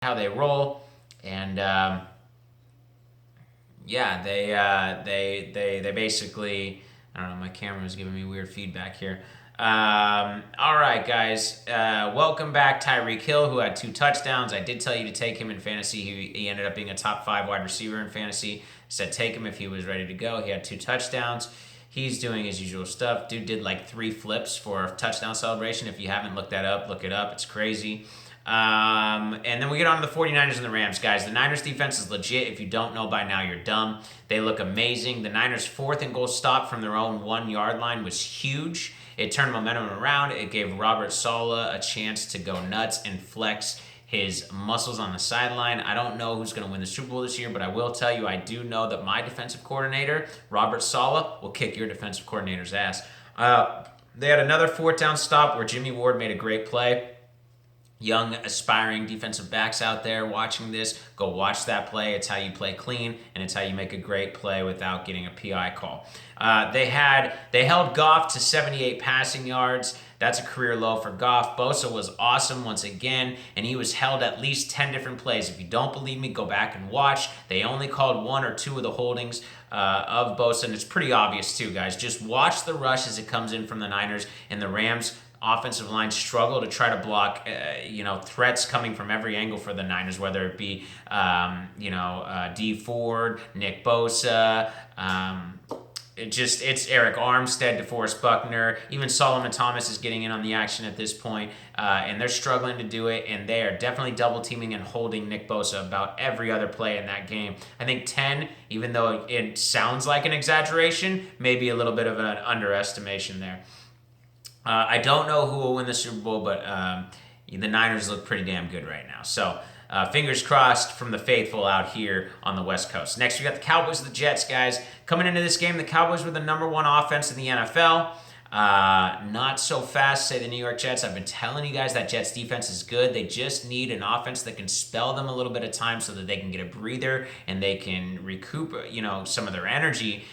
how they roll, and yeah, they basically. I don't know. My camera is giving me weird feedback here. All right, guys. Welcome back, Tyreek Hill, who had 2 touchdowns. I did tell you to take him in fantasy. He ended up being a top 5 wide receiver in fantasy. I said take him if he was ready to go. He had 2 touchdowns. He's doing his usual stuff. Dude did like 3 flips for a touchdown celebration. If you haven't looked that up, look it up. It's crazy. And then we get on to the 49ers and the Rams, guys. The Niners defense is legit. If you don't know by now, you're dumb. They look amazing. The Niners' 4th-and-goal stop from their own 1-yard line was huge. It turned momentum around. It gave Robert Saleh a chance to go nuts and flex his muscles on the sideline. I don't know who's going to win the Super Bowl this year, but I will tell you, I do know that my defensive coordinator, Robert Saleh, will kick your defensive coordinator's ass. They had another 4th-down stop where Jimmy Ward made a great play. Young, aspiring defensive backs out there watching this, go watch that play. It's how you play clean, and it's how you make a great play without getting a PI call. They held Goff to 78 passing yards. That's a career low for Goff. Bosa was awesome once again, and he was held at least 10 different plays. If you don't believe me, go back and watch. They only called 1 or 2 of the holdings of Bosa, and it's pretty obvious too, guys. Just watch the rush as it comes in from the Niners, and the Rams offensive line struggle to try to block, threats coming from every angle for the Niners, whether it be, D Ford, Nick Bosa, it's Eric Armstead, DeForest Buckner, even Solomon Thomas is getting in on the action at this point, and they're struggling to do it, and they are definitely double teaming and holding Nick Bosa about every other play in that game. I think 10, even though it sounds like an exaggeration, maybe a little bit of an underestimation there. I don't know who will win the Super Bowl, but the Niners look pretty damn good right now. So fingers crossed from the faithful out here on the West Coast. Next, we got the Cowboys and the Jets, guys. Coming into this game, the Cowboys were the #1 offense in the NFL. Not so fast, say the New York Jets. I've been telling you guys that Jets defense is good. They just need an offense that can spell them a little bit of time so that they can get a breather and they can recoup, some of their energy.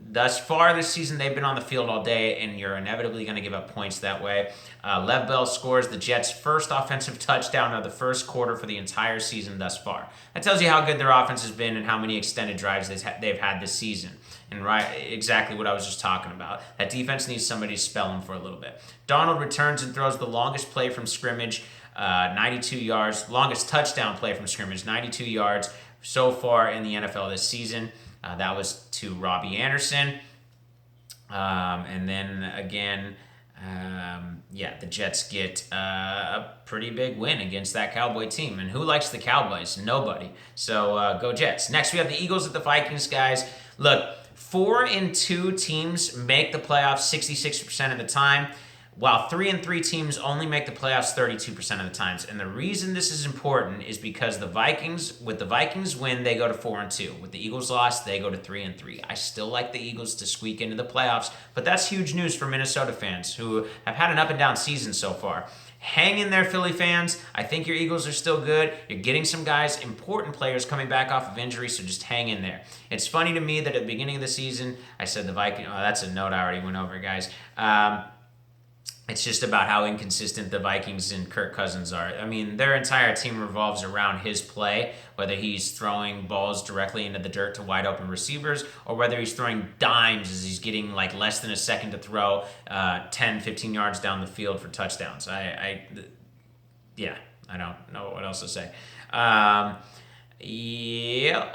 Thus far this season, they've been on the field all day, and you're inevitably going to give up points that way. Lev Bell scores the Jets' first offensive touchdown of the first quarter for the entire season thus far. That tells you how good their offense has been and how many extended drives they've had this season. And exactly what I was just talking about. That defense needs somebody to spell them for a little bit. Donald returns and throws the longest play from scrimmage, 92 yards. Longest touchdown play from scrimmage, 92 yards so far in the NFL this season. That was to Robbie Anderson. And then again, the Jets get a pretty big win against that Cowboy team. And who likes the Cowboys? Nobody. So go Jets. Next, we have the Eagles at the Vikings, guys. Look, 4-2 teams make the playoffs 66% of the time, while 3-3 teams only make the playoffs 32% of the times. And the reason this is important is because the Vikings win, they go to 4-2. With the Eagles loss, they go to 3-3. I still like the Eagles to squeak into the playoffs, but that's huge news for Minnesota fans who have had an up and down season so far. Hang in there, Philly fans. I think your Eagles are still good. You're getting some guys, important players, coming back off of injury, so just hang in there. It's funny to me that at the beginning of the season, I said the Vikings. Oh, that's a note I already went over, guys. It's just about how inconsistent the Vikings and Kirk Cousins are. I mean, their entire team revolves around his play, whether he's throwing balls directly into the dirt to wide open receivers or whether he's throwing dimes as he's getting like less than a second to throw 10, 15 yards down the field for touchdowns. I don't know what else to say. I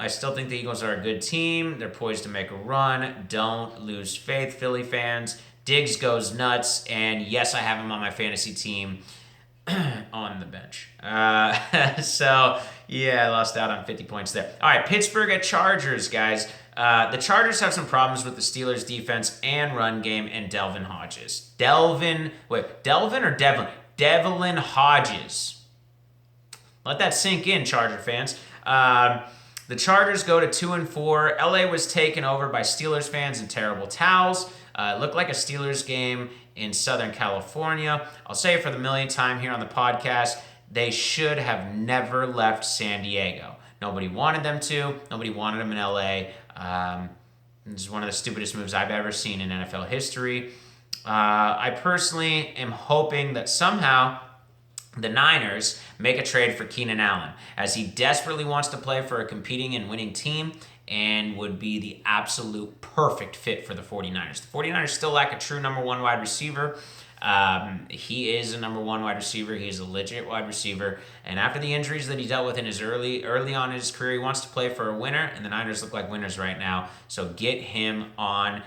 still think the Eagles are a good team. They're poised to make a run. Don't lose faith, Philly fans. Diggs goes nuts, and yes, I have him on my fantasy team on the bench. I lost out on 50 points there. All right, Pittsburgh at Chargers, guys. The Chargers have some problems with the Steelers' defense and run game and Devlin Hodges. Devlin Hodges. Let that sink in, Charger fans. The Chargers go to 2-4. LA was taken over by Steelers fans and terrible towels. It looked like a Steelers game in Southern California. I'll say it for the millionth time here on the podcast. They should have never left San Diego. Nobody wanted them to. Nobody wanted them in LA. This is one of the stupidest moves I've ever seen in NFL history. I personally am hoping that somehow The Niners make a trade for Keenan Allen as he desperately wants to play for a competing and winning team and would be the absolute perfect fit for the 49ers. The 49ers still lack a true number one wide receiver. He is a number one wide receiver. He is a legit wide receiver. And after the injuries that he dealt with in his early on in his career, he wants to play for a winner, and the Niners look like winners right now. So get him on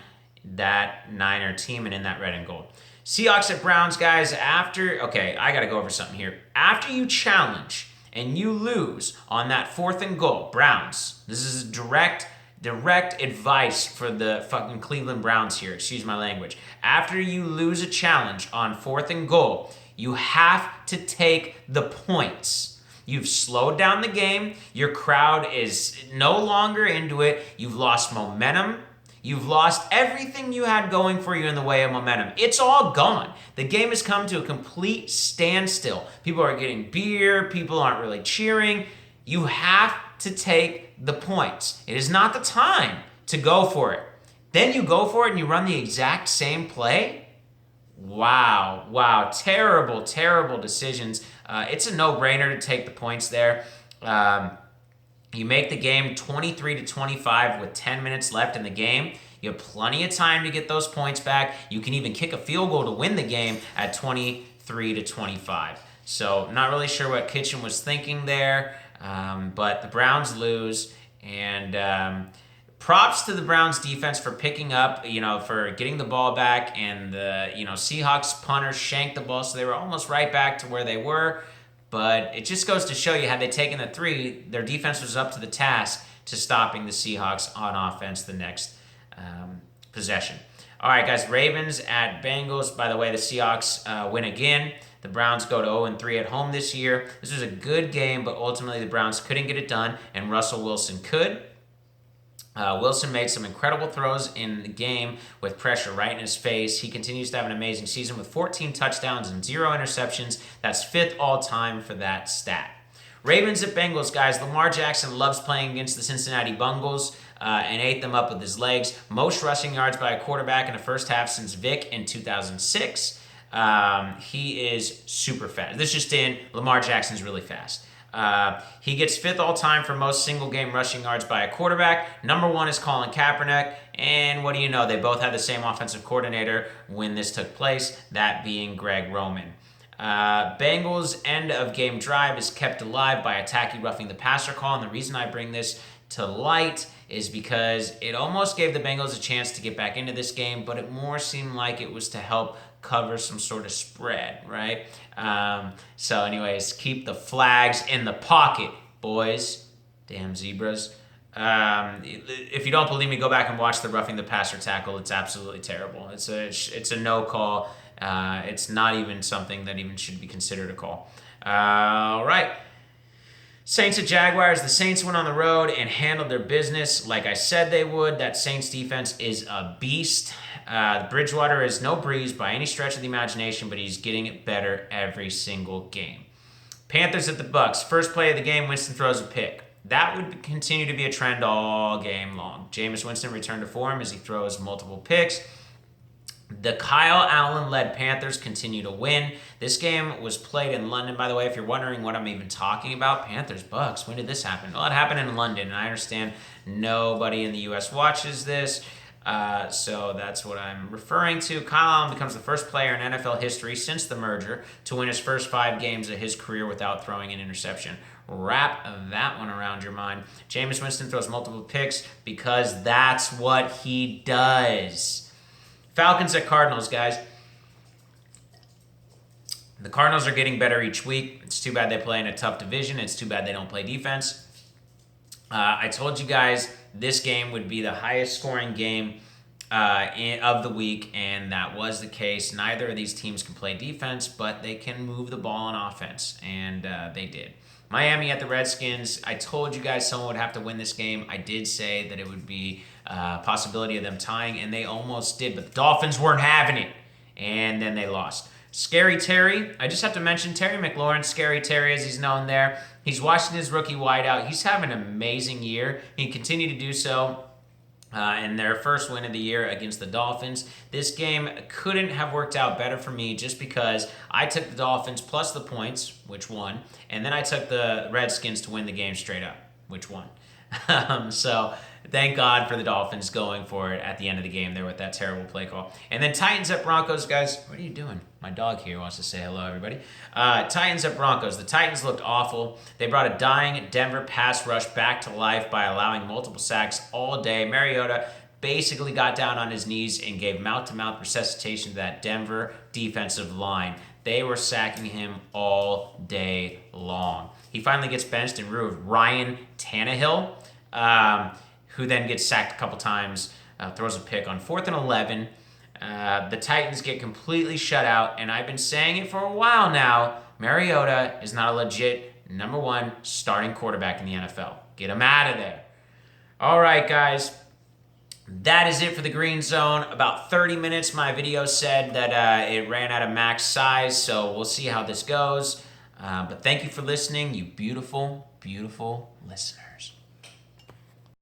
that Niner team and in that red and gold. Seahawks at Browns, guys. Okay, I got to go over something here. After you challenge and you lose on that 4th and goal, Browns, this is direct advice for the fucking Cleveland Browns here, excuse my language. After you lose a challenge on 4th and goal, you have to take the points. You've slowed down the game. Your crowd is no longer into it. You've lost momentum. You've lost everything you had going for you in the way of momentum. It's all gone. The game has come to a complete standstill. People are getting beer. People aren't really cheering. You have to take the points. It is not the time to go for it. Then you go for it and you run the exact same play? Wow. Terrible decisions. It's a no-brainer to take the points there. You make the game 23-25 with 10 minutes left in the game. You have plenty of time to get those points back. You can even kick a field goal to win the game at 23-25. So not really sure what Kitchen was thinking there, but the Browns lose. And props to the Browns defense for picking up, for getting the ball back. And the Seahawks punters shanked the ball, so they were almost right back to where they were. But it just goes to show you, had they taken the 3, their defense was up to the task to stopping the Seahawks on offense the next possession. All right, guys, Ravens at Bengals. By the way, the Seahawks win again. The Browns go to 0-3 at home this year. This was a good game, but ultimately the Browns couldn't get it done, and Russell Wilson could. Wilson made some incredible throws in the game with pressure right in his face. He continues to have an amazing season with 14 touchdowns and 0 interceptions. That's 5th all-time for that stat. Ravens at Bengals, guys. Lamar Jackson loves playing against the Cincinnati Bengals and ate them up with his legs. Most rushing yards by a quarterback in the first half since Vic in 2006. He is super fast. This just in, Lamar Jackson's really fast. He gets 5th all-time for most single-game rushing yards by a quarterback. Number 1 is Colin Kaepernick. And what do you know? They both had the same offensive coordinator when this took place, that being Greg Roman. Bengals' end-of-game drive is kept alive by a tacky roughing the passer call. And the reason I bring this to light is because it almost gave the Bengals a chance to get back into this game, but it more seemed like it was to help cover some sort of spread, right? So anyways, keep the flags in the pocket, boys. Damn zebras. If you don't believe me, go back and watch the roughing the passer tackle. It's absolutely terrible. It's a no call. It's not even something that even should be considered a call. All right. Saints at Jaguars. The Saints went on the road and handled their business like I said they would. That Saints defense is a beast. Bridgewater is no breeze by any stretch of the imagination, but he's getting it better every single game. Panthers at the Bucks. First play of the game, Winston throws a pick. That would continue to be a trend all game long. Jameis Winston returned to form as he throws multiple picks. The Kyle Allen-led Panthers continue to win. This game was played in London, by the way. If you're wondering what I'm even talking about, Panthers, Bucks, when did this happen? Well, it happened in London, and I understand nobody in the U.S. watches this, so that's what I'm referring to. Kyle Allen becomes the first player in NFL history since the merger to win his first 5 games of his career without throwing an interception. Wrap that one around your mind. Jameis Winston throws multiple picks because that's what he does. Falcons at Cardinals, guys. The Cardinals are getting better each week. It's too bad they play in a tough division. It's too bad they don't play defense. I told you guys this game would be the highest scoring game of the week, and that was the case. Neither of these teams can play defense, but they can move the ball on offense, and they did. Miami at the Redskins. I told you guys someone would have to win this game. I did say that it would be a possibility of them tying, and they almost did, but the Dolphins weren't having it, and then they lost. Scary Terry. I just have to mention Terry McLaurin, Scary Terry as he's known there. He's Washington's rookie wideout. He's having an amazing year. He continued to do so. in their first win of the year against the Dolphins. This game couldn't have worked out better for me just because I took the Dolphins plus the points, which won, and then I took the Redskins to win the game straight up, which won. So thank God for the Dolphins going for it at the end of the game there with that terrible play call. And then Titans at Broncos, guys. What are you doing? My dog here wants to say hello, everybody. Titans at Broncos. The Titans looked awful. They brought a dying Denver pass rush back to life by allowing multiple sacks all day. Mariota basically got down on his knees and gave mouth-to-mouth resuscitation to that Denver defensive line. They were sacking him all day long. He finally gets benched in lieu of Ryan Tannehill, who then gets sacked a couple times, throws a pick on 4th and 11. The Titans get completely shut out, and I've been saying it for a while now. Mariota is not a legit number 1 starting quarterback in the NFL. Get him out of there. All right, guys. That is it for the Green Zone. About 30 minutes. My video said that it ran out of max size, so we'll see how this goes. But thank you for listening, you beautiful, beautiful listeners.